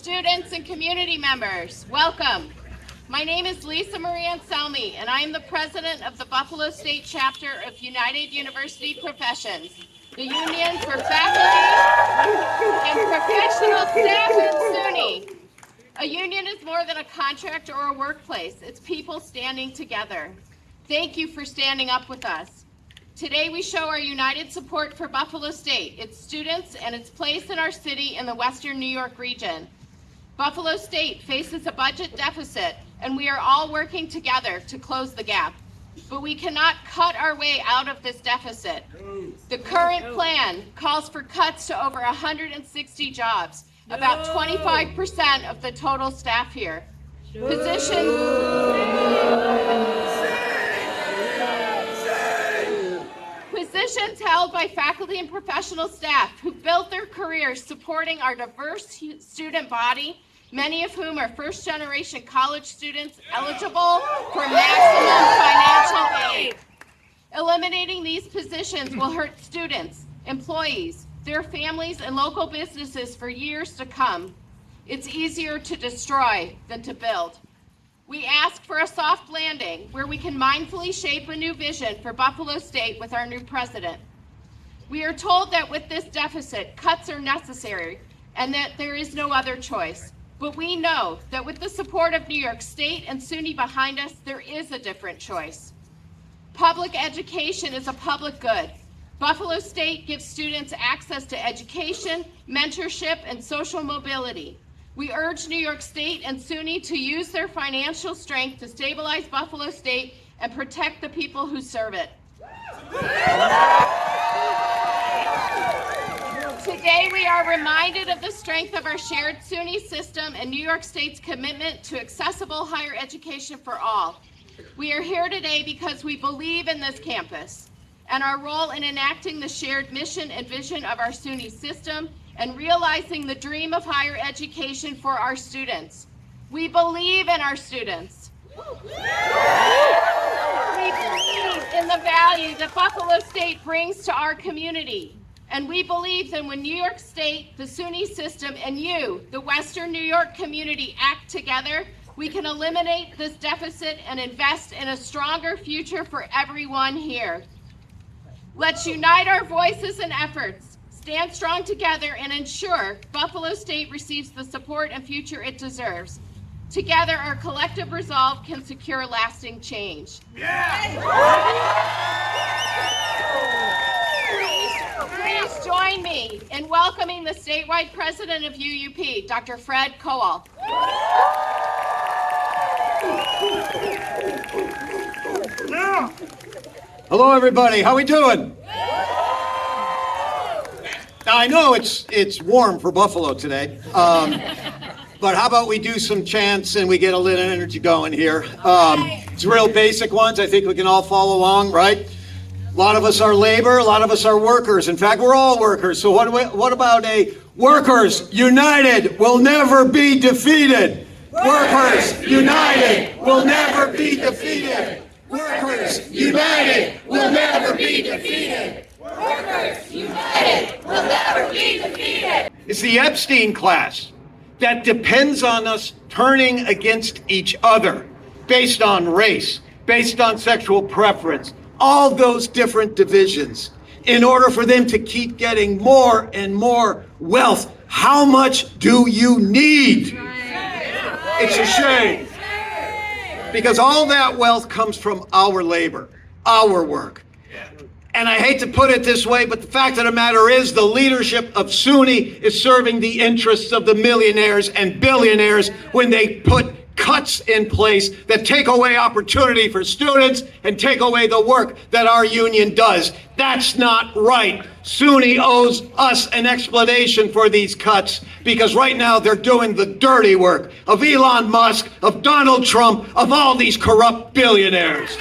Students and community members, welcome. My name is Lisa Marie Anselmi, and I am the president of the Buffalo State chapter of United University Professions, the union for faculty and professional staff at SUNY. A union is more than a contract or a workplace. It's people standing together. Thank you for standing up with us. Today we show our united support for Buffalo State, its students, and its place in our city in the Western New York region. Buffalo State faces a budget deficit, and we are all working together to close the gap. But we cannot cut our way out of this deficit. The current plan calls for cuts to over 160 jobs, about 25% of the total staff here. Positions held by faculty and professional staff who built their careers supporting our diverse student body, many of whom are first-generation college students eligible for maximum financial aid. Eliminating these positions will hurt students, employees, their families, and local businesses for years to come. It's easier to destroy than to build. We ask for a soft landing where we can mindfully shape a new vision for Buffalo State with our new president. We are told that with this deficit, cuts are necessary and that there is no other choice. But we know that with the support of New York State and SUNY behind us, there is a different choice. Public education is a public good. Buffalo State gives students access to education, mentorship, and social mobility. We urge New York State and SUNY to use their financial strength to stabilize Buffalo State and protect the people who serve it. Today, we are reminded of the strength of our shared SUNY system and New York State's commitment to accessible higher education for all. We are here today because we believe in this campus and our role in enacting the shared mission and vision of our SUNY system and realizing the dream of higher education for our students. We believe in our students. We believe in the value that Buffalo State brings to our community. And we believe that when New York State, the SUNY system, and you, the Western New York community, act together, we can eliminate this deficit and invest in a stronger future for everyone here. Let's unite our voices and efforts, stand strong together, and ensure Buffalo State receives the support and future it deserves. Together, our collective resolve can secure lasting change. Please join me in welcoming the statewide president of UUP, Dr. Fred Kowal. Hello, everybody. How we doing? Now, I know it's warm for Buffalo today, but how about we do some chants and we get a little energy going here? It's real basic ones. I think we can all follow along, right? A lot of us are labor, a lot of us are workers. In fact, we're all workers. So what about a workers united will never be defeated? Workers united will never be defeated. Workers united will never be defeated. Workers united will never be defeated. It's the Epstein class that depends on us turning against each other based on race, based on sexual preference, all those different divisions in order for them to keep getting more and more wealth. How much do you need? It's a shame. Because all that wealth comes from our labor, our work. And I hate to put it this way, but the fact of the matter is the leadership of SUNY is serving the interests of the millionaires and billionaires when they put cuts in place that take away opportunity for students and take away the work that our union does. That's not right. SUNY owes us an explanation for these cuts because right now they're doing the dirty work of Elon Musk, of Donald Trump, of all these corrupt billionaires.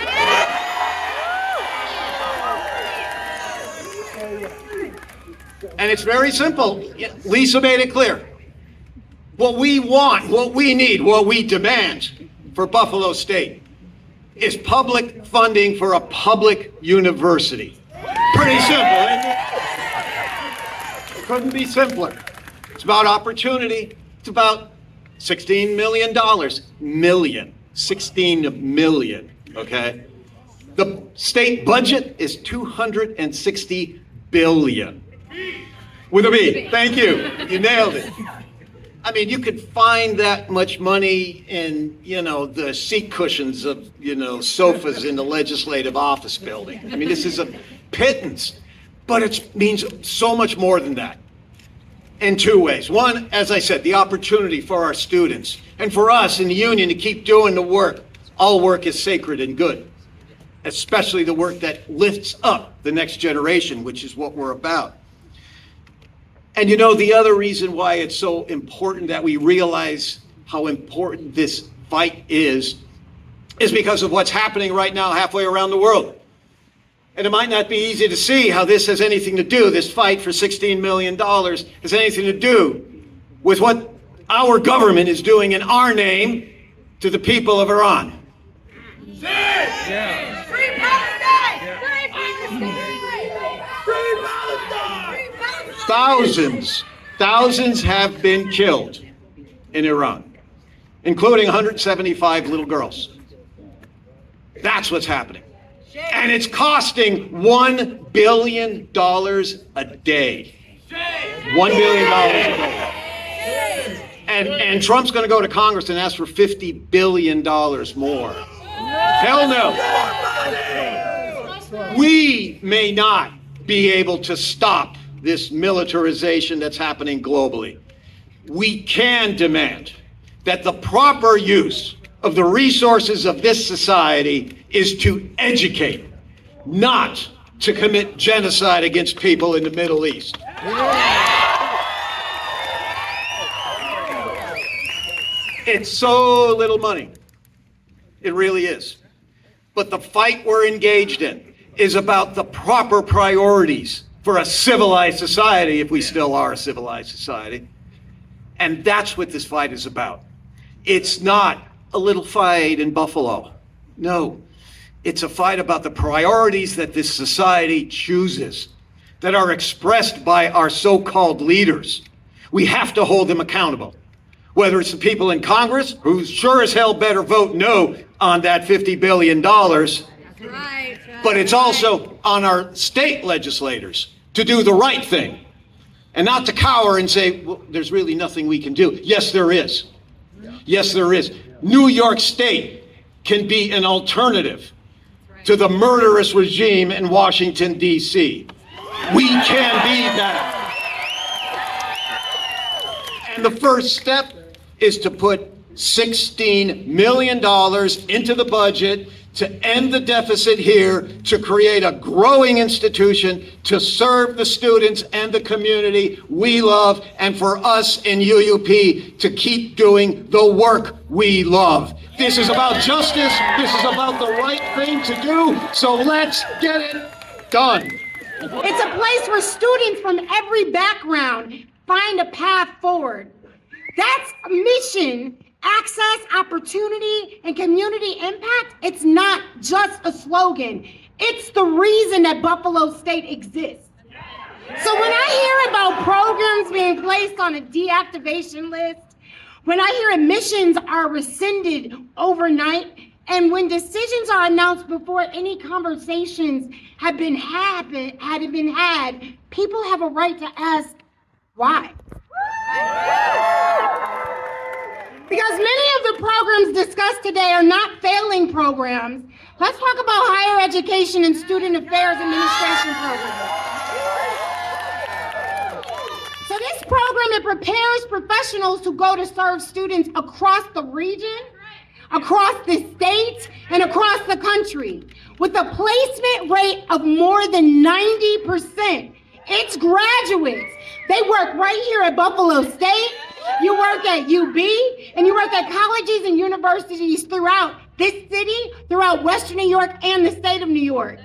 And it's very simple. Lisa made it clear. What we want, what we need, what we demand for Buffalo State is public funding for a public university. Pretty simple, isn't it? It couldn't be simpler. It's about opportunity. It's about $16 million. Million. 16 million, okay? The state budget is 260 billion. With a B. Thank you. You nailed it. I mean, you could find that much money in, the seat cushions of, sofas in the legislative office building. I mean, this is a pittance, but it means so much more than that in two ways. One, as I said, the opportunity for our students and for us in the union to keep doing the work. All work is sacred and good, especially the work that lifts up the next generation, which is what we're about. And the other reason why it's so important that we realize how important this fight is because of what's happening right now halfway around the world. And it might not be easy to see how this has anything to do, this fight for $16 million has anything to do with what our government is doing in our name to the people of Iran. Yeah. Free Palestine! Free Palestine! Free Palestine! Thousands have been killed in Iran, including 175 little girls. That's what's happening. And it's costing $1 billion a day. $1 billion a day. And Trump's going to go to Congress and ask for $50 billion more. Hell no. We may not be able to stop this militarization that's happening globally. We can demand that the proper use of the resources of this society is to educate, not to commit genocide against people in the Middle East. It's so little money. It really is. But the fight we're engaged in is about the proper priorities for a civilized society, if we still are a civilized society. And that's what this fight is about. It's not a little fight in Buffalo. No, it's a fight about the priorities that this society chooses, that are expressed by our so-called leaders. We have to hold them accountable. Whether it's the people in Congress, who sure as hell better vote no on that $50 billion, but it's also on our state legislators to do the right thing and not to cower and say, well, there's really nothing we can do. Yes, there is. Yes, there is. New York State can be an alternative to the murderous regime in Washington, D.C. We can be that. And the first step is to put $16 million into the budget to end the deficit here, to create a growing institution to serve the students and the community we love, and for us in UUP to keep doing the work we love. This is about justice. This is about the right thing to do. So let's get it done. It's a place where students from every background find a path forward. That's a mission. Access, opportunity, and community impact, it's not just a slogan. It's the reason that Buffalo State exists. So when I hear about programs being placed on a deactivation list, when I hear admissions are rescinded overnight, and when decisions are announced before any conversations had been had, people have a right to ask, why? Because many of the programs discussed today are not failing programs. Let's talk about higher education and student affairs administration programs. So this program, it prepares professionals to go to serve students across the region, across the state, and across the country. With a placement rate of more than 90%, it's graduates. They work right here at Buffalo State. You work at UB, and you work at colleges and universities throughout this city, throughout Western New York and the state of New York.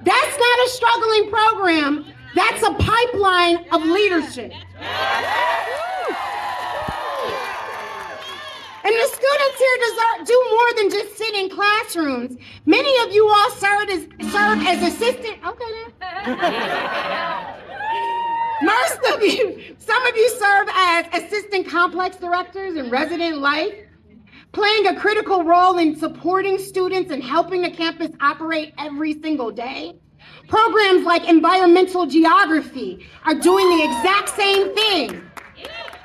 That's not a struggling program. That's a pipeline of leadership. And the students here do more than just sit in classrooms. Many of you all serve as assistant. Okay, then. Some of you serve as assistant complex directors and resident life, playing a critical role in supporting students and helping the campus operate every single day. Programs like environmental geography are doing the exact same thing.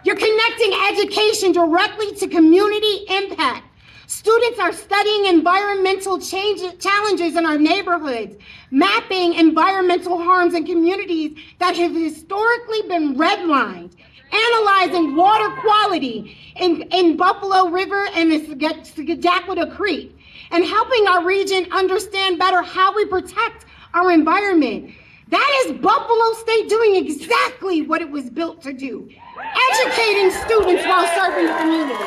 You're connecting education directly to community impact. Students are studying environmental challenges in our neighborhoods, mapping environmental harms in communities that have historically been redlined, analyzing water quality in Buffalo River and the Sagajaquada Creek, and helping our region understand better how we protect our environment. That is Buffalo State doing exactly what it was built to do, educating students while serving the community.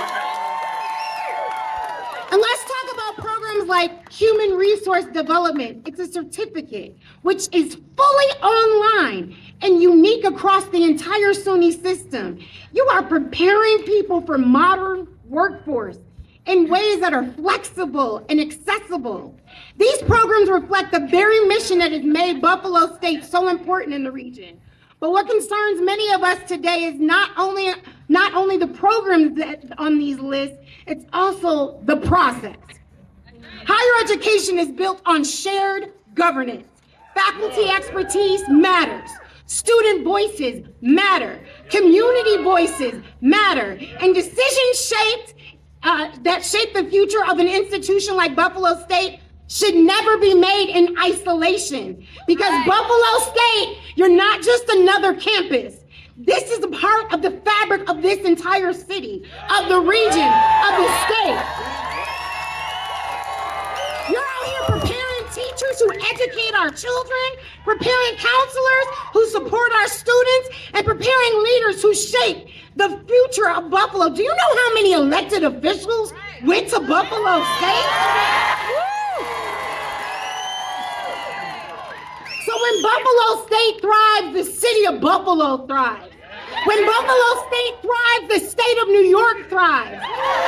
And let's talk about programs like Human Resource Development. It's a certificate which is fully online and unique across the entire SUNY system. You are preparing people for modern workforce in ways that are flexible and accessible. These programs reflect the very mission that has made Buffalo State so important in the region. But what concerns many of us today is not only the programs that on these lists, it's also the process. Higher education is built on shared governance. Faculty expertise matters. Student voices matter. Community voices matter. And decisions that shape the future of an institution like Buffalo State should never be made in isolation. Because Buffalo State, you're not just another campus. This is a part of the fabric of this entire city, of the region, of the state. You're out here preparing teachers who educate our children, preparing counselors who support our students, and preparing leaders who shape the future of Buffalo. Do you know how many elected officials went to Buffalo State? So when Buffalo State thrives, the city of Buffalo thrives. When Buffalo State thrives, the state of New York thrives.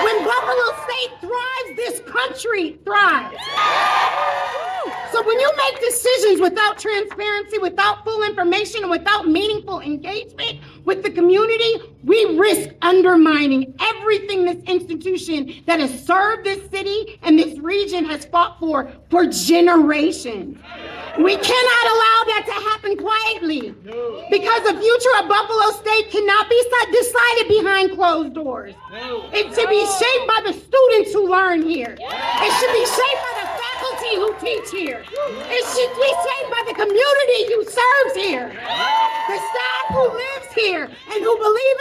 When Buffalo State thrives, this country thrives. So when you make decisions without transparency, without full information, and without meaningful engagement with the community, we risk undermining everything this institution that has served this city and this region has fought for generations. We cannot allow that to happen quietly, because the future of Buffalo State cannot be decided behind closed doors. It should be shaped by the students who learn here. It should be shaped by the faculty who teach here. It should be shaped by the community who serves here, the staff who lives here and who believe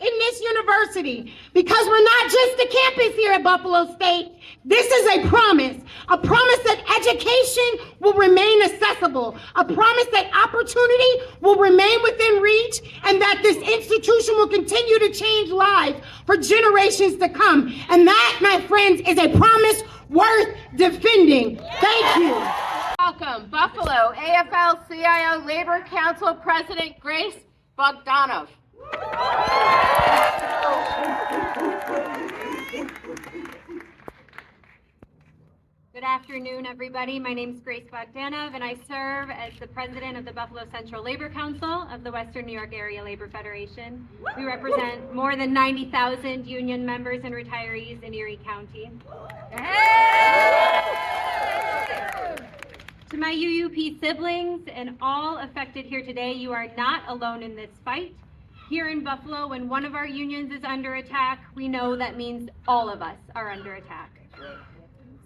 in this university. Because we're not just a campus here at Buffalo State. This is a promise that education will remain accessible, a promise that opportunity will remain within reach, and that this institution will continue to change lives for generations to come. And that, my friends, is a promise worth defending. Thank you. Welcome, Buffalo AFL-CIO Labor Council President Grace Bogdanov. Good afternoon, everybody. My name is Grace Bogdanov, and I serve as the president of the Buffalo Central Labor Council of the Western New York Area Labor Federation. We represent more than 90,000 union members and retirees in Erie County. To my UUP siblings and all affected here today, you are not alone in this fight. Here in Buffalo, when one of our unions is under attack, we know that means all of us are under attack.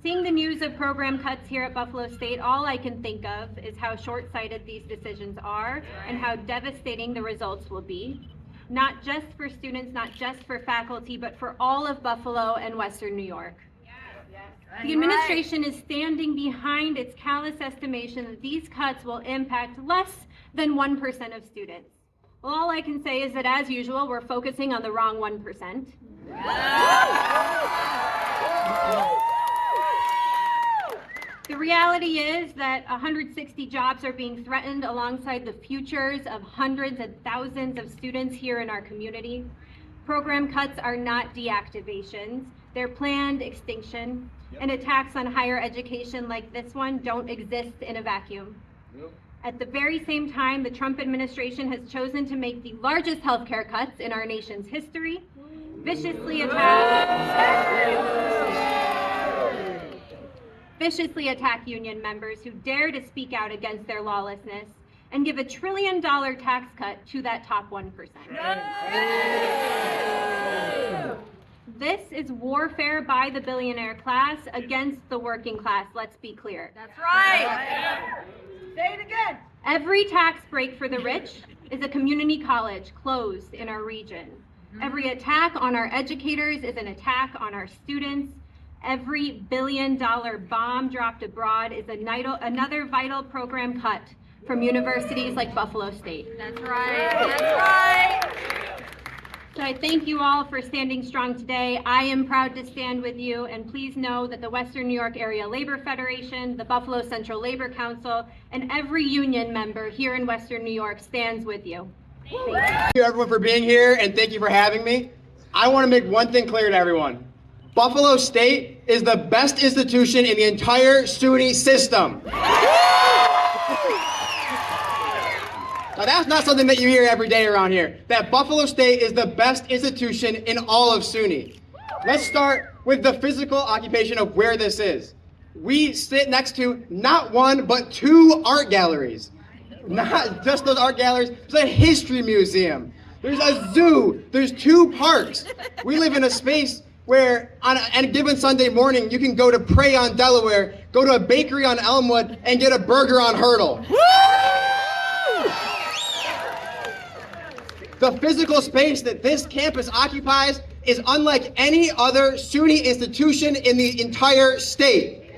Seeing the news of program cuts here at Buffalo State, all I can think of is how short-sighted these decisions are and how devastating the results will be. Not just for students, not just for faculty, but for all of Buffalo and Western New York. The administration is standing behind its callous estimation that these cuts will impact less than 1% of students. Well, all I can say is that, as usual, we're focusing on the wrong 1%. The reality is that 160 jobs are being threatened alongside the futures of hundreds and thousands of students here in our community. Program cuts are not deactivations, they're planned extinction, and attacks on higher education like this one don't exist in a vacuum. At the very same time, the Trump administration has chosen to make the largest healthcare cuts in our nation's history, viciously attack union members who dare to speak out against their lawlessness, and give $1 trillion tax cut to that top 1%. This is warfare by the billionaire class against the working class, let's be clear. That's right. Say it again. Every tax break for the rich is a community college closed in our region. Every attack on our educators is an attack on our students. Every $1 billion bomb dropped abroad is another vital program cut from universities like Buffalo State. That's right. That's right. So I thank you all for standing strong today. I am proud to stand with you, and please know that the Western New York Area Labor Federation, the Buffalo Central Labor Council, and every union member here in Western New York stands with you. Thank you everyone for being here, and thank you for having me. I want to make one thing clear to everyone. Buffalo State is the best institution in the entire SUNY system. Now that's not something that you hear every day around here, that Buffalo State is the best institution in all of SUNY. Let's start with the physical occupation of where this is. We sit next to not one, but 2 art galleries. Not just those art galleries, there's a history museum, there's a zoo, there's 2 parks. We live in a space where on a given Sunday morning, you can go to Prey on Delaware, go to a bakery on Elmwood, and get a burger on Hurdle. The physical space that this campus occupies is unlike any other SUNY institution in the entire state.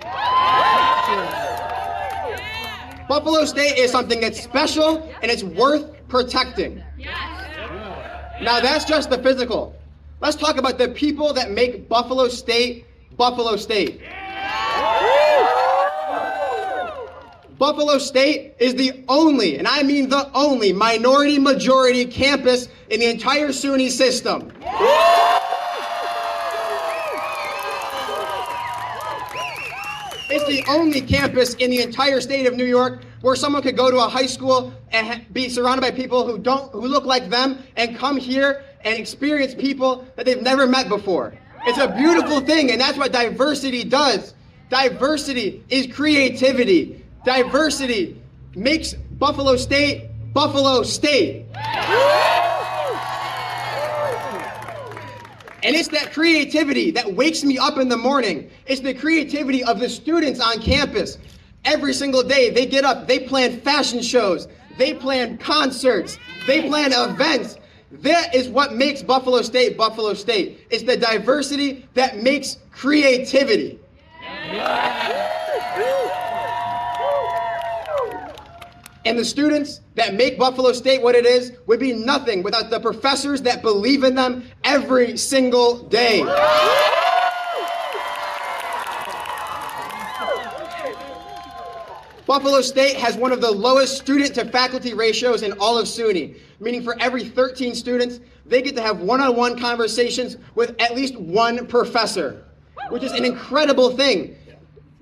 Buffalo State is something that's special and it's worth protecting. Now that's just the physical. Let's talk about the people that make Buffalo State, Buffalo State. Buffalo State is the only, and I mean the only, minority-majority campus in the entire SUNY system. It's the only campus in the entire state of New York where someone could go to a high school and be surrounded by people who look like them and come here and experience people that they've never met before. It's a beautiful thing, and that's what diversity does. Diversity is creativity. Diversity makes Buffalo State, Buffalo State. And it's that creativity that wakes me up in the morning. It's the creativity of the students on campus. Every single day, they get up, they plan fashion shows, they plan concerts, they plan events. That is what makes Buffalo State, Buffalo State. It's the diversity that makes creativity. And the students that make Buffalo State what it is would be nothing without the professors that believe in them every single day. Buffalo State has one of the lowest student to faculty ratios in all of SUNY, meaning for every 13 students, they get to have one-on-one conversations with at least one professor, which is an incredible thing.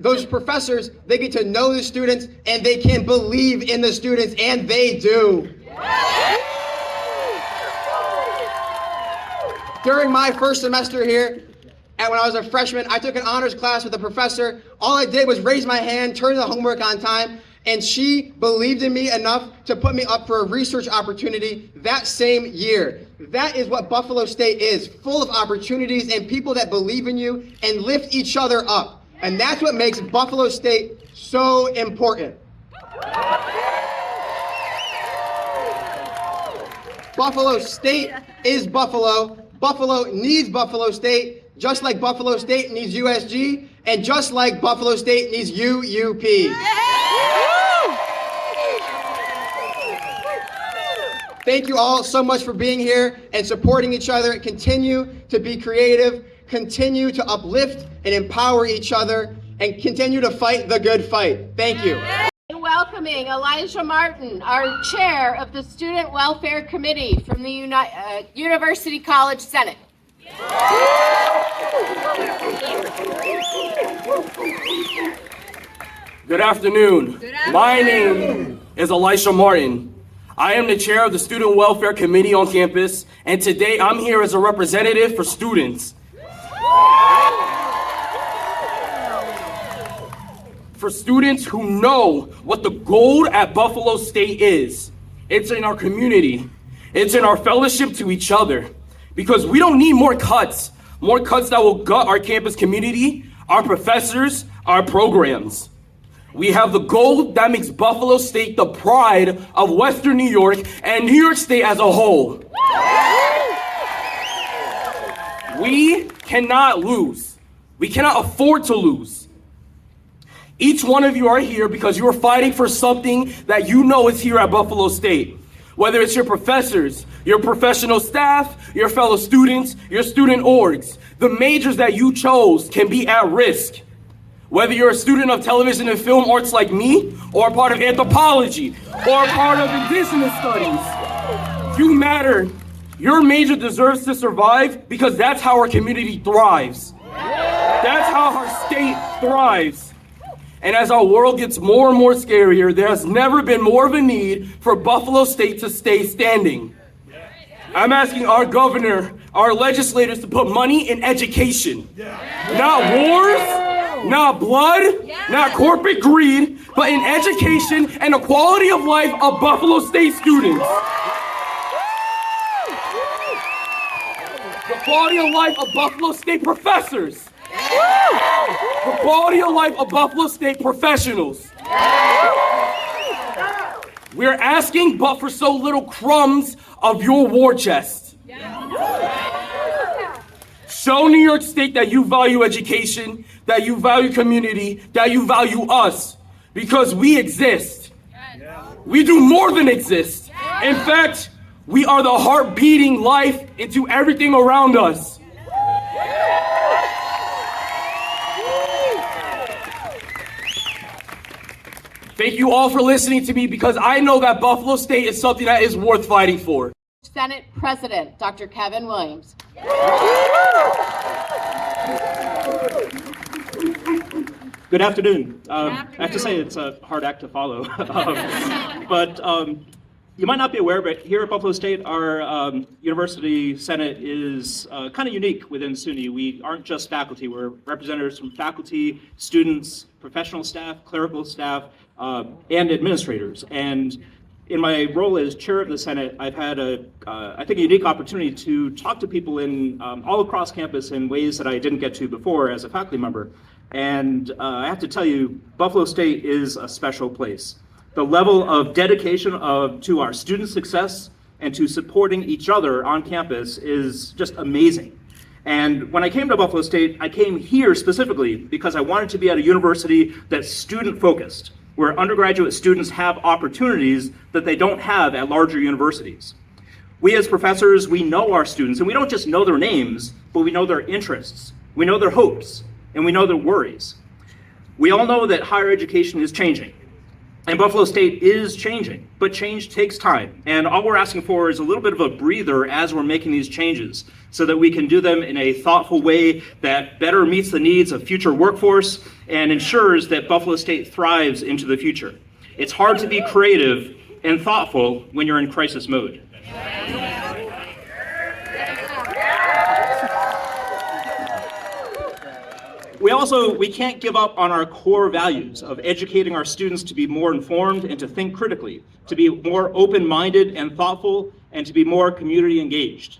Those professors, they get to know the students and they can believe in the students, and they do. During my first semester here, when I was a freshman, I took an honors class with a professor. All I did was raise my hand, turn the homework on time, and she believed in me enough to put me up for a research opportunity that same year. That is what Buffalo State is, full of opportunities and people that believe in you and lift each other up. And that's what makes Buffalo State so important. Buffalo State is Buffalo. Buffalo needs Buffalo State, just like Buffalo State needs USG, and just like Buffalo State needs UUP. Thank you all so much for being here and supporting each other. Continue to be creative, continue to uplift and empower each other, and continue to fight the good fight. Thank you. Welcoming Elijah Martin, our chair of the Student Welfare Committee from the University College Senate. Good afternoon. My name is Elisha Martin. I am the chair of the Student Welfare Committee on campus, and today I'm here as a representative for students. For students who know what the gold at Buffalo State is. It's in our community. It's in our fellowship to each other. Because we don't need more cuts that will gut our campus community, our professors, our programs. We have the gold that makes Buffalo State the pride of Western New York and New York State as a whole. We cannot lose. We cannot afford to lose. Each one of you are here because you are fighting for something that you know is here at Buffalo State. Whether it's your professors, your professional staff, your fellow students, your student orgs, the majors that you chose can be at risk. Whether you're a student of television and film arts like me, or a part of anthropology, or a part of indigenous studies, you matter. Your major deserves to survive because that's how our community thrives. That's how our state thrives. And as our world gets more and more scarier, there has never been more of a need for Buffalo State to stay standing. I'm asking our governor, our legislators to put money in education. Not wars, not blood, not corporate greed, but in education and the quality of life of Buffalo State students. The quality of life of Buffalo State professors. The quality of life of Buffalo State professionals. We're asking but for so little crumbs of your war chest. Show New York State that you value education, that you value community, that you value us, because we exist. We do more than exist. In fact, we are the heart beating life into everything around us. Thank you all for listening to me because I know that Buffalo State is something that is worth fighting for. Senate President, Dr. Kevin Williams. Good afternoon. I have to say it's a hard act to follow. But you might not be aware, but here at Buffalo State, our University Senate is kind of unique within SUNY. We aren't just faculty. We're representatives from faculty, students, professional staff, clerical staff, and administrators. And in my role as chair of the Senate, I've had I think, a unique opportunity to talk to people in all across campus in ways that I didn't get to before as a faculty member. And I have to tell you, Buffalo State is a special place. The level of dedication to our student success and to supporting each other on campus is just amazing. And when I came to Buffalo State, I came here specifically because I wanted to be at a university that's student-focused, where undergraduate students have opportunities that they don't have at larger universities. We as professors, we know our students, and we don't just know their names, but we know their interests, we know their hopes, and we know their worries. We all know that higher education is changing. And Buffalo State is changing, but change takes time. And all we're asking for is a little bit of a breather as we're making these changes so that we can do them in a thoughtful way that better meets the needs of future workforce and ensures that Buffalo State thrives into the future. It's hard to be creative and thoughtful when you're in crisis mode. We can't give up on our core values of educating our students to be more informed and to think critically, to be more open-minded and thoughtful, and to be more community engaged.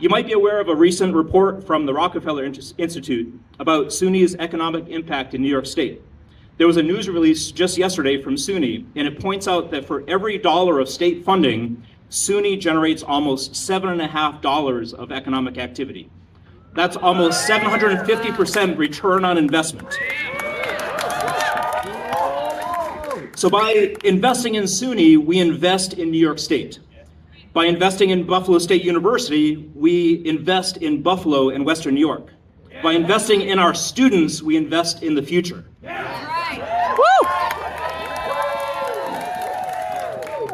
You might be aware of a recent report from the Rockefeller Institute about SUNY's economic impact in New York State. There was a news release just yesterday from SUNY, and it points out that for every dollar of state funding, SUNY generates almost $7.50 of economic activity. That's almost 750% return on investment. So by investing in SUNY, we invest in New York State. By investing in Buffalo State University, we invest in Buffalo and Western New York. By investing in our students, we invest in the future.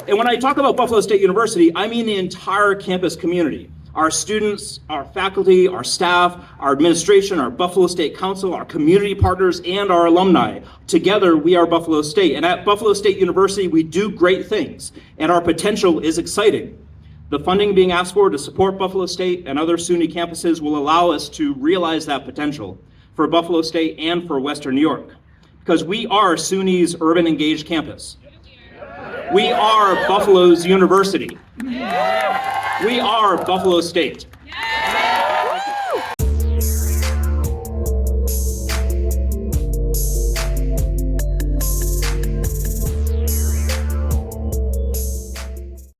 And when I talk about Buffalo State University, I mean the entire campus community. Our students, our faculty, our staff, our administration, our Buffalo State Council, our community partners, and our alumni. Together, we are Buffalo State. And at Buffalo State University, we do great things, and our potential is exciting. The funding being asked for to support Buffalo State and other SUNY campuses will allow us to realize that potential for Buffalo State and for Western New York. Because we are SUNY's urban engaged campus. We are Buffalo's university. We are Buffalo State.